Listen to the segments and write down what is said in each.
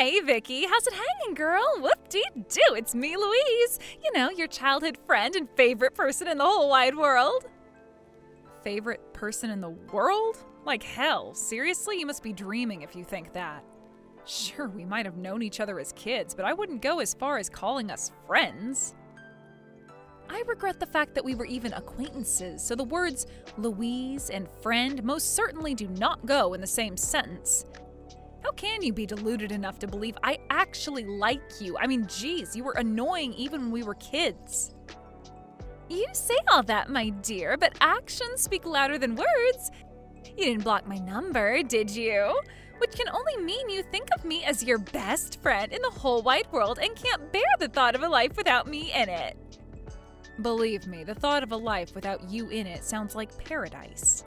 Hey, Vicky, how's it hanging, girl? Whoop-dee-doo, it's me, Louise. You know, your childhood friend and favorite person in the whole wide world. Favorite person in the world? Like hell, seriously? You must be dreaming if you think that. Sure, we might have known each other as kids, but I wouldn't go as far as calling us friends. I regret the fact that we were even acquaintances, so the words Louise and friend most certainly do not go in the same sentence. How can you be deluded enough to believe I actually like you? I mean, geez, you were annoying even when we were kids. You say all that, my dear, but actions speak louder than words. You didn't block my number, did you? Which can only mean you think of me as your best friend in the whole wide world and can't bear the thought of a life without me in it. Believe me, the thought of a life without you in it sounds like paradise.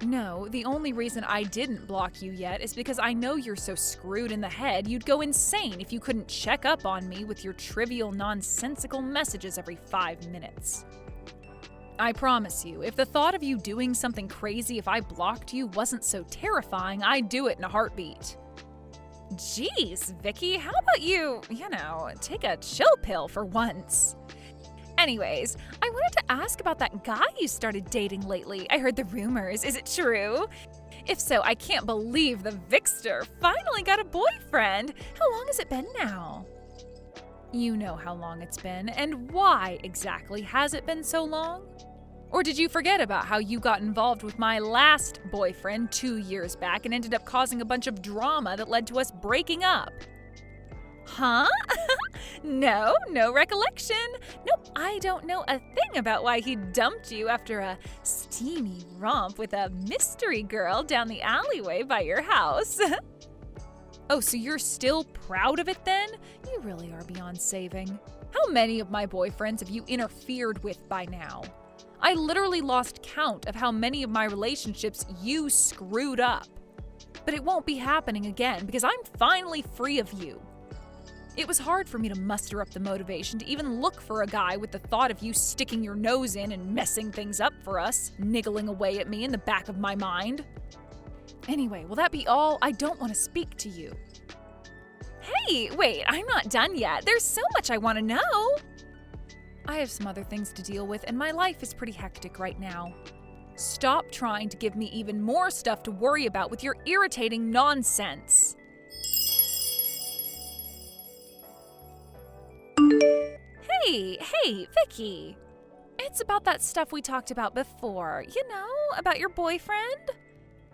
No, the only reason I didn't block you yet is because I know you're so screwed in the head you'd go insane if you couldn't check up on me with your trivial, nonsensical messages every 5 minutes. I promise you, if the thought of you doing something crazy if I blocked you wasn't so terrifying, I'd do it in a heartbeat. Jeez, Vicky, how about you, take a chill pill for once? Anyways, I wanted to ask about that guy you started dating lately. I heard the rumors. Is it true? If so, I can't believe the Vixter finally got a boyfriend. How long has it been now? You know how long it's been, and why exactly has it been so long? Or did you forget about how you got involved with my last boyfriend 2 years back and ended up causing a bunch of drama that led to us breaking up? Huh? No recollection. Nope, I don't know a thing about why he dumped you after a steamy romp with a mystery girl down the alleyway by your house. Oh, so you're still proud of it then? You really are beyond saving. How many of my boyfriends have you interfered with by now? I literally lost count of how many of my relationships you screwed up. But it won't be happening again because I'm finally free of you. It was hard for me to muster up the motivation to even look for a guy with the thought of you sticking your nose in and messing things up for us, niggling away at me in the back of my mind. Anyway, will that be all? I don't want to speak to you. Hey, wait, I'm not done yet. There's so much I want to know. I have some other things to deal with, and my life is pretty hectic right now. Stop trying to give me even more stuff to worry about with your irritating nonsense. Hey, Vicky. It's about that stuff we talked about before, about your boyfriend.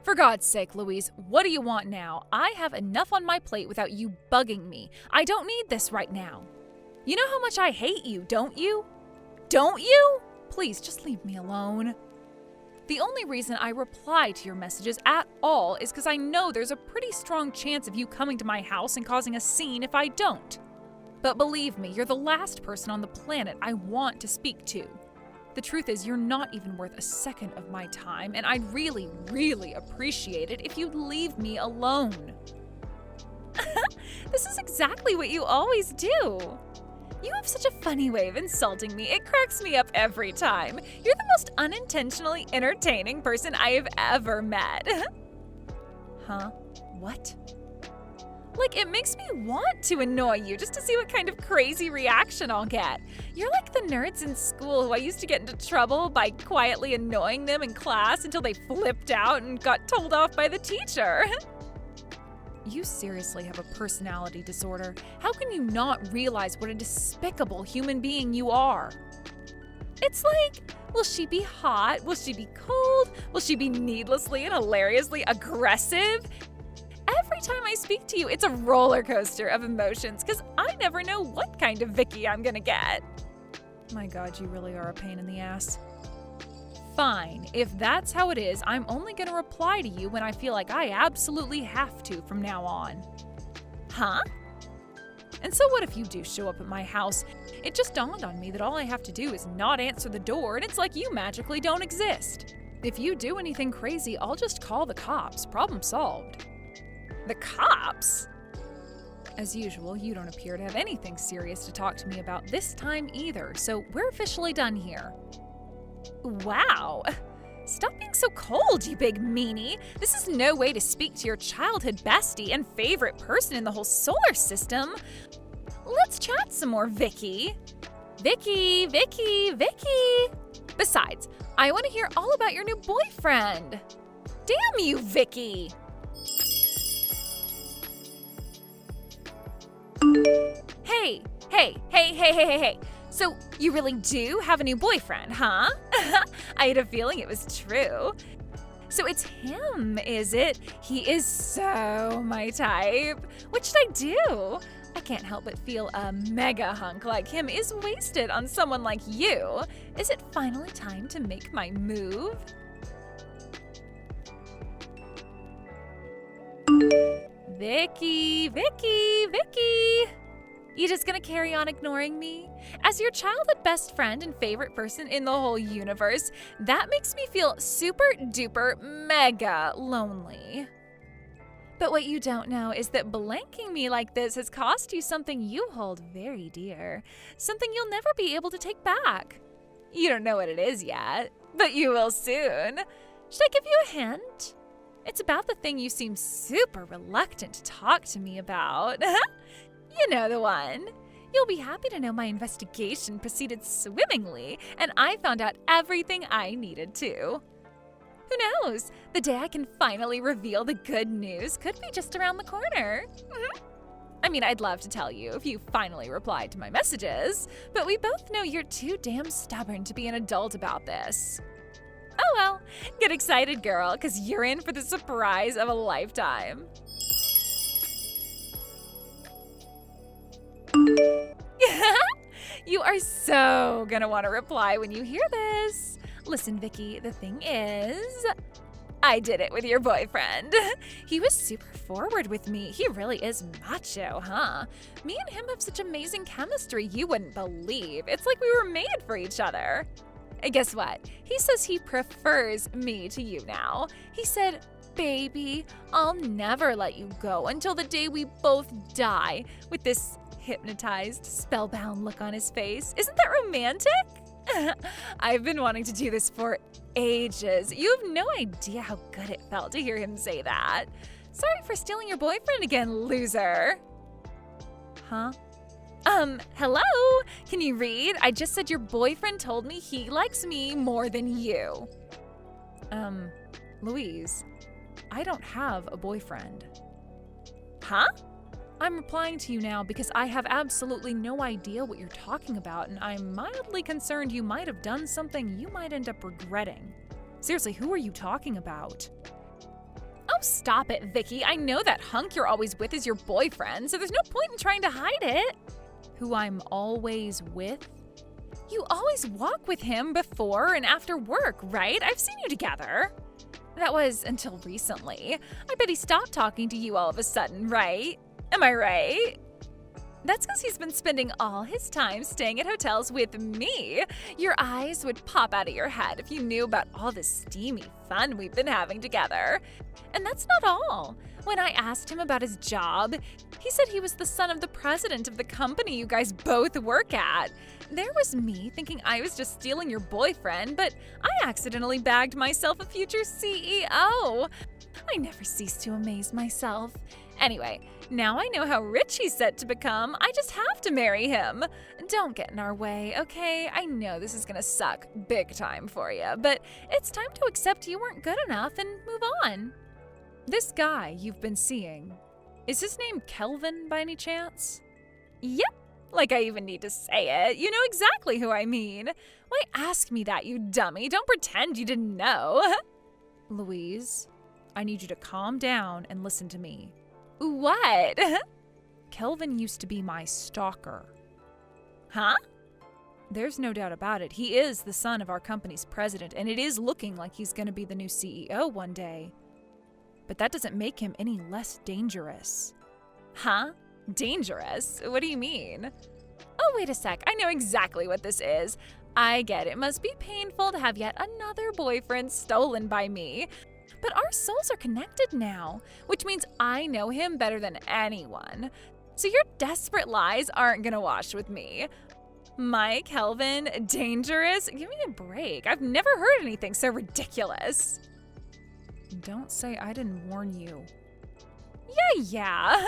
For God's sake, Louise, what do you want now? I have enough on my plate without you bugging me. I don't need this right now. You know how much I hate you, don't you? Don't you? Please, just leave me alone. The only reason I reply to your messages at all is because I know there's a pretty strong chance of you coming to my house and causing a scene if I don't. But believe me, you're the last person on the planet I want to speak to. The truth is, you're not even worth a second of my time, and I'd really, really appreciate it if you'd leave me alone. This is exactly what you always do. You have such a funny way of insulting me. It cracks me up every time. You're the most unintentionally entertaining person I have ever met. Huh? What? Like, it makes me want to annoy you just to see what kind of crazy reaction I'll get. You're like the nerds in school who I used to get into trouble by quietly annoying them in class until they flipped out and got told off by the teacher. You seriously have a personality disorder. How can you not realize what a despicable human being you are? It's like, will she be hot? Will she be cold? Will she be needlessly and hilariously aggressive? Every time I speak to you, it's a roller coaster of emotions because I never know what kind of Vicky I'm gonna get. My God, you really are a pain in the ass. Fine, if that's how it is, I'm only gonna reply to you when I feel like I absolutely have to from now on. Huh? And so what if you do show up at my house? It just dawned on me that all I have to do is not answer the door and it's like you magically don't exist. If you do anything crazy, I'll just call the cops. Problem solved. The cops? As usual, you don't appear to have anything serious to talk to me about this time either, so we're officially done here. Wow. Stop being so cold, you big meanie. This is no way to speak to your childhood bestie and favorite person in the whole solar system. Let's chat some more, Vicky. Vicky. Besides, I want to hear all about your new boyfriend. Damn you, Vicky. Hey. So you really do have a new boyfriend, huh? I had a feeling it was true. So it's him, is it? He is so my type. What should I do? I can't help but feel a mega hunk like him is wasted on someone like you. Is it finally time to make my move? Vicky. You just gonna carry on ignoring me? As your childhood best friend and favorite person in the whole universe, that makes me feel super duper mega lonely. But what you don't know is that blanking me like this has cost you something you hold very dear, something you'll never be able to take back. You don't know what it is yet, but you will soon. Should I give you a hint? It's about the thing you seem super reluctant to talk to me about. You know the one. You'll be happy to know my investigation proceeded swimmingly, and I found out everything I needed to. Who knows? The day I can finally reveal the good news could be just around the corner. I mean, I'd love to tell you if you finally replied to my messages, but we both know you're too damn stubborn to be an adult about this. Oh well, get excited, girl, because you're in for the surprise of a lifetime. You are so gonna want to reply when you hear this. Listen, Vicky, the thing is, I did it with your boyfriend. He was super forward with me. He really is macho, huh? Me and him have such amazing chemistry you wouldn't believe. It's like we were made for each other. And guess what? He says he prefers me to you now. He said, baby, I'll never let you go until the day we both die, with this hypnotized, spellbound look on his face. Isn't that romantic? I've been wanting to do this for ages. You have no idea how good it felt to hear him say that. Sorry for stealing your boyfriend again, loser. Huh? Hello? Can you read? I just said your boyfriend told me he likes me more than you. Louise, I don't have a boyfriend. Huh? I'm replying to you now because I have absolutely no idea what you're talking about, and I'm mildly concerned you might have done something you might end up regretting. Seriously, who are you talking about? Oh, stop it, Vicky. I know that hunk you're always with is your boyfriend, so there's no point in trying to hide it. Who I'm always with? You always walk with him before and after work, right? I've seen you together. That was until recently. I bet he stopped talking to you all of a sudden, right? Am I right? That's because he's been spending all his time staying at hotels with me. Your eyes would pop out of your head if you knew about all the steamy fun we've been having together. And that's not all. When I asked him about his job, he said he was the son of the president of the company you guys both work at. There was me thinking I was just stealing your boyfriend, but I accidentally bagged myself a future CEO. I never cease to amaze myself. Anyway, now I know how rich he's set to become. I just have to marry him. Don't get in our way, okay? I know this is gonna suck big time for you, but it's time to accept you weren't good enough and move on. This guy you've been seeing, is his name Kelvin by any chance? Yep, like I even need to say it. You know exactly who I mean. Why ask me that, you dummy? Don't pretend you didn't know. Louise, I need you to calm down and listen to me. What? Kelvin used to be my stalker. Huh? There's no doubt about it. He is the son of our company's president, and it is looking like he's going to be the new CEO one day. But that doesn't make him any less dangerous. Huh? Dangerous? What do you mean? Oh, wait a sec. I know exactly what this is. I get it. It must be painful to have yet another boyfriend stolen by me. But our souls are connected now, which means I know him better than anyone. So your desperate lies aren't gonna wash with me. My Kelvin, dangerous? Give me a break. I've never heard anything so ridiculous. Don't say I didn't warn you. Yeah.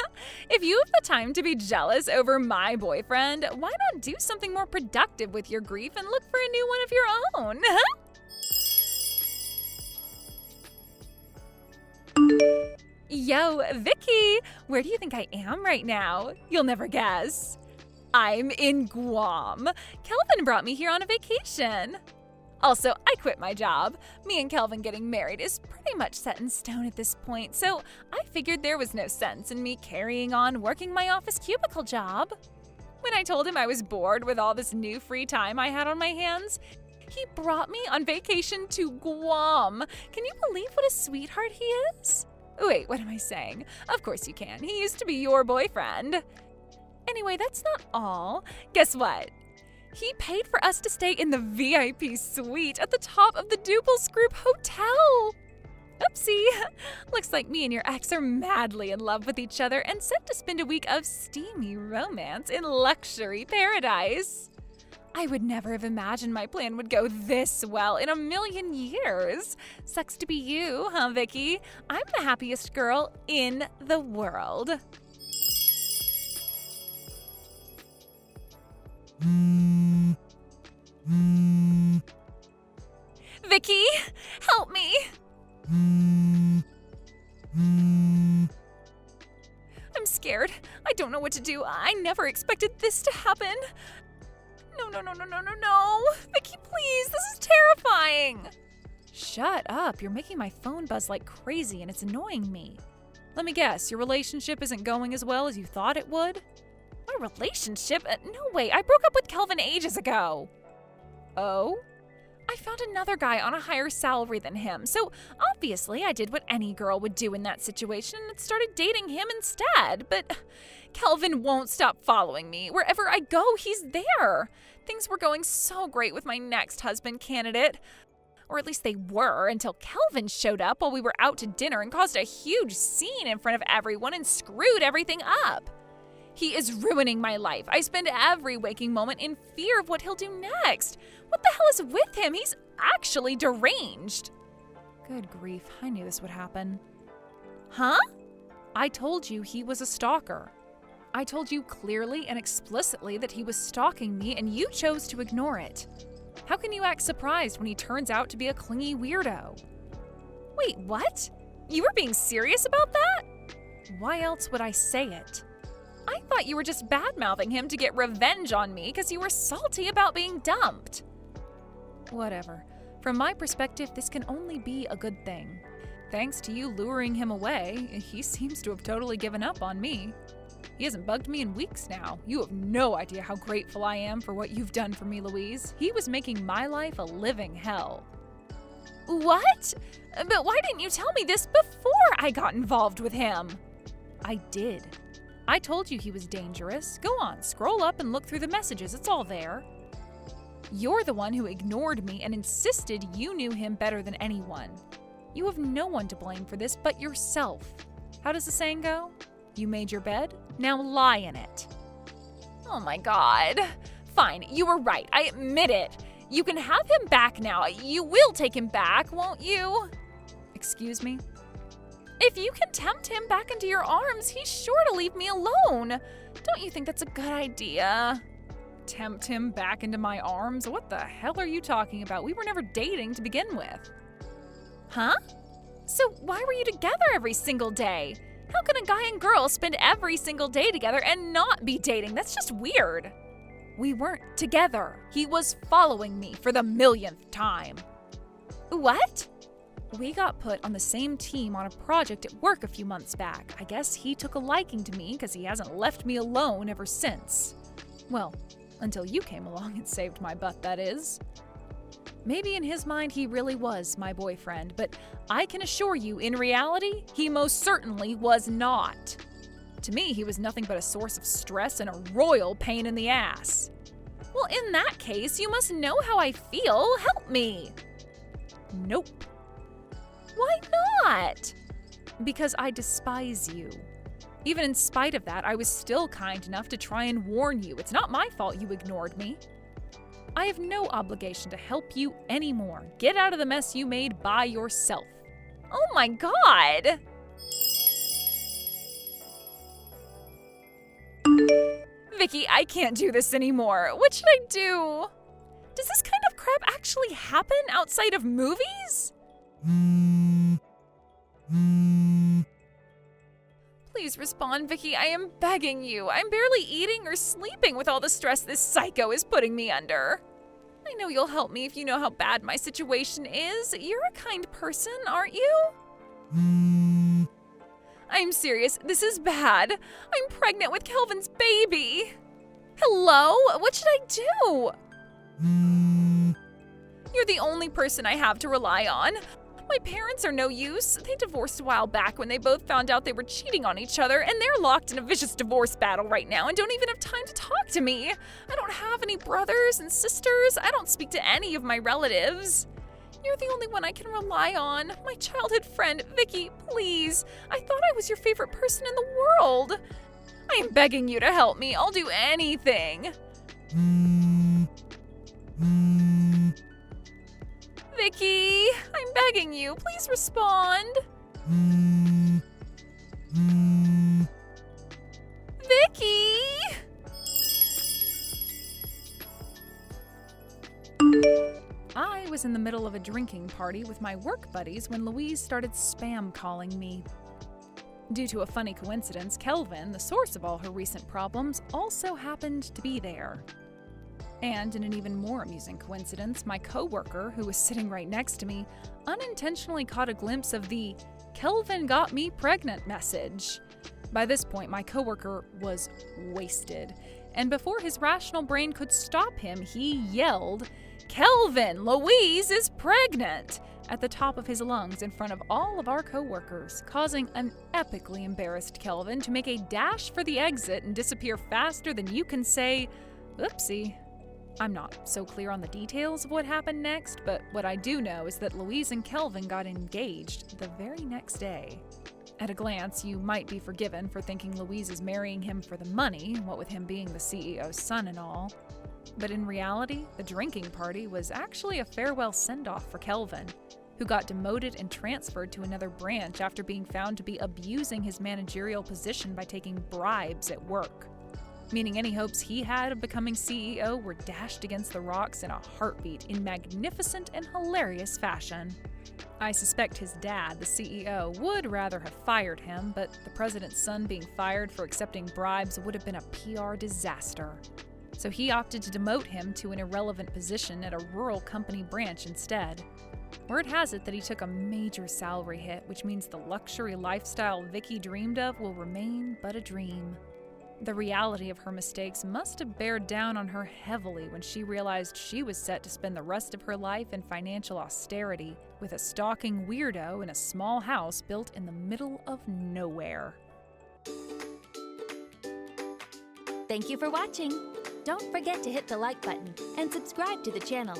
If you have the time to be jealous over my boyfriend, why not do something more productive with your grief and look for a new one of your own? Yo, Vicky, where do you think I am right now? You'll never guess. I'm in Guam. Kelvin brought me here on a vacation. Also, I quit my job. Me and Kelvin getting married is pretty much set in stone at this point, so I figured there was no sense in me carrying on working my office cubicle job. When I told him I was bored with all this new free time I had on my hands, he brought me on vacation to Guam. Can you believe what a sweetheart he is? Wait, what am I saying? Of course you can. He used to be your boyfriend. Anyway, that's not all. Guess what? He paid for us to stay in the VIP suite at the top of the Duples Group Hotel. Oopsie. Looks like me and your ex are madly in love with each other and set to spend a week of steamy romance in luxury paradise. I would never have imagined my plan would go this well in a million years. Sucks to be you, huh, Vicky? I'm the happiest girl in the world. Vicky, help me. I'm scared. I don't know what to do. I never expected this to happen. No. Vicky, please, this is terrifying. Shut up. You're making my phone buzz like crazy and it's annoying me. Let me guess, your relationship isn't going as well as you thought it would? My relationship? No way, I broke up with Kelvin ages ago. Oh? I found another guy on a higher salary than him, so obviously I did what any girl would do in that situation and started dating him instead. But Kelvin won't stop following me. Wherever I go, he's there. Things were going so great with my next husband candidate. Or at least they were, until Kelvin showed up while we were out to dinner and caused a huge scene in front of everyone and screwed everything up. He is ruining my life. I spend every waking moment in fear of what he'll do next. What the hell is with him? He's actually deranged. Good grief, I knew this would happen. Huh? I told you he was a stalker. I told you clearly and explicitly that he was stalking me and you chose to ignore it. How can you act surprised when he turns out to be a clingy weirdo? Wait, what? You were being serious about that? Why else would I say it? I thought you were just bad-mouthing him to get revenge on me because you were salty about being dumped. Whatever. From my perspective, this can only be a good thing. Thanks to you luring him away, he seems to have totally given up on me. He hasn't bugged me in weeks now. You have no idea how grateful I am for what you've done for me, Louise. He was making my life a living hell. What? But why didn't you tell me this before I got involved with him? I did. I told you he was dangerous. Go on, scroll up and look through the messages. It's all there. You're the one who ignored me and insisted you knew him better than anyone. You have no one to blame for this but yourself. How does the saying go? You made your bed, now lie in it. Oh my God. Fine, you were right. I admit it. You can have him back now. You will take him back, won't you? Excuse me? If you can tempt him back into your arms, he's sure to leave me alone. Don't you think that's a good idea? Tempt him back into my arms? What the hell are you talking about? We were never dating to begin with. Huh? So why were you together every single day? How can a guy and girl spend every single day together and not be dating? That's just weird. We weren't together. He was following me for the millionth time. What? We got put on the same team on a project at work a few months back. I guess he took a liking to me because he hasn't left me alone ever since. Well, until you came along and saved my butt, that is. Maybe in his mind he really was my boyfriend, but I can assure you, in reality, he most certainly was not. To me, he was nothing but a source of stress and a royal pain in the ass. Well, in that case, you must know how I feel. Help me. Nope. Why not? Because I despise you. Even in spite of that, I was still kind enough to try and warn you. It's not my fault you ignored me. I have no obligation to help you anymore. Get out of the mess you made by yourself. Oh my God! Vicky, I can't do this anymore. What should I do? Does this kind of crap actually happen outside of movies? Please respond, Vicky. I am begging you. I'm barely eating or sleeping with all the stress this psycho is putting me under. I know you'll help me if you know how bad my situation is. You're a kind person, aren't you? I'm serious. This is bad. I'm pregnant with Kelvin's baby. Hello? What should I do? You're the only person I have to rely on. My parents are no use. They divorced a while back when they both found out they were cheating on each other, and they're locked in a vicious divorce battle right now and don't even have time to talk to me. I don't have any brothers and sisters. I don't speak to any of my relatives. You're the only one I can rely on. My childhood friend, Vicky, please. I thought I was your favorite person in the world. I am begging you to help me. I'll do anything. Vicky, I'm begging you. Please respond. Vicky! I was in the middle of a drinking party with my work buddies when Louise started spam calling me. Due to a funny coincidence, Kelvin, the source of all her recent problems, also happened to be there. And in an even more amusing coincidence, my coworker, who was sitting right next to me, unintentionally caught a glimpse of the "Kelvin got me pregnant" message. By this point, my coworker was wasted, and before his rational brain could stop him, he yelled, "Kelvin, Louise is pregnant!" at the top of his lungs in front of all of our coworkers, causing an epically embarrassed Kelvin to make a dash for the exit and disappear faster than you can say, "Oopsie." I'm not so clear on the details of what happened next, but what I do know is that Louise and Kelvin got engaged the very next day. At a glance, you might be forgiven for thinking Louise is marrying him for the money, what with him being the CEO's son and all. But in reality, the drinking party was actually a farewell send-off for Kelvin, who got demoted and transferred to another branch after being found to be abusing his managerial position by taking bribes at work. Meaning any hopes he had of becoming CEO were dashed against the rocks in a heartbeat in magnificent and hilarious fashion. I suspect his dad, the CEO, would rather have fired him, but the president's son being fired for accepting bribes would have been a PR disaster. So he opted to demote him to an irrelevant position at a rural company branch instead. Word has it that he took a major salary hit, which means the luxury lifestyle Vicky dreamed of will remain but a dream. The reality of her mistakes must have bared down on her heavily when she realized she was set to spend the rest of her life in financial austerity with a stalking weirdo in a small house built in the middle of nowhere. Thank you for watching. Don't forget to hit the like button and subscribe to the channel.